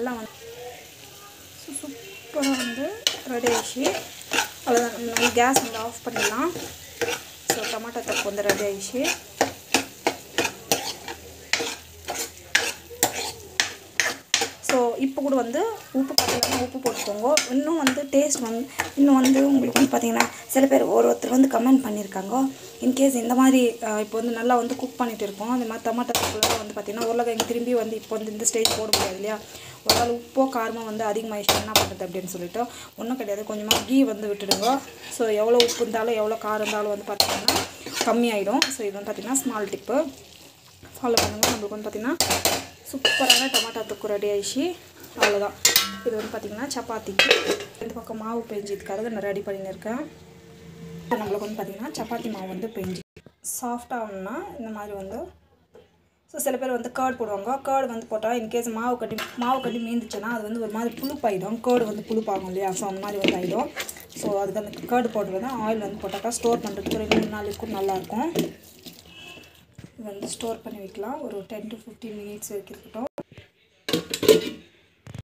நல்லா வந்து சூப்பராக வந்து ரெடி ஆகிடுச்சு. அவ்வளோதான், நம்ம கேஸ் வந்து ஆஃப் பண்ணிடலாம். ஸோ டொமேட்டோ தொக்கு வந்து ரெடி ஆகிடுச்சு. ஸோ இப்போ கூட வந்து உப்பு பார்த்தீங்கன்னா உப்பு போட்டுக்கோங்க. இன்னும் வந்து டேஸ்ட் வந்து இன்னும் வந்து உங்களுக்கு வந்து பார்த்திங்கன்னா சில பேர் ஒருத்தர் வந்து கமெண்ட் பண்ணியிருக்காங்க, இன்கேஸ் இந்த மாதிரி இப்போ வந்து நல்லா வந்து குக் பண்ணிகிட்டு இருக்கோம். அந்த மாதிரி டொமேட்டோ தொக்குலாம் வந்து பார்த்திங்கன்னா உருளைக்கிழங்கு திரும்பி வந்து இப்போ வந்து இந்த ஸ்டேஜ் போட முடியாது இல்லையா, ஒரு நாள் உப்போ காரமாக வந்து அதிகமாகிடுச்சு என்ன பண்ணுறது அப்படின்னு சொல்லிட்டு ஒன்றும் கிடையாது, கொஞ்சமாக கீ வந்து விட்டுடுங்க. ஸோ எவ்வளோ உப்பு இருந்தாலும் எவ்வளோ காரம் இருந்தாலும் வந்து பார்த்திங்கன்னா கம்மியாயிடும். ஸோ இது வந்து பார்த்திங்கன்னா ஸ்மால் டிப்பு ஃபாலோ பண்ணுங்கள். நம்மளுக்கு வந்து பார்த்திங்கன்னா சூப்பரான டொமேட்டோ தொக்கு ரெடி ஆகிடுச்சு. அவ்வளோதான். இது வந்து பார்த்திங்கன்னா சப்பாத்திக்கு ரெண்டு பக்கம் மாவு பெஞ்சதுக்காக நான் ரெடி பண்ணியிருக்கேன். இப்போ நம்மளுக்கு வந்து பார்த்திங்கன்னா சப்பாத்தி மாவு வந்து பெஞ்சு சாஃப்டாகணுன்னா இந்த மாதிரி வந்து ஸோ சில பேர் வந்து கேர்டு போடுவாங்க. கேர்டு வந்து போட்டால் இன்கேஸ் மாவு கட்டி மீந்துச்சுன்னா அது வந்து ஒரு மாதிரி புழுப்பாயிடும். கேர்டு வந்து புழுப்பாகும் இல்லையா, ஸோ அந்த மாதிரி வந்து ஆகிடும். ஸோ அதுக்கு அந்த கேர்டு போடுறது தான் ஆயில் வந்து போட்டாக்கா ஸ்டோர் பண்ணுறதுக்கு ஒரு 2-3 நாளுக்கும் நல்லாயிருக்கும். இது வந்து ஸ்டோர் பண்ணி வைக்கலாம், ஒரு 10 to 15 minutes வரைக்கும் இருக்கட்டும்.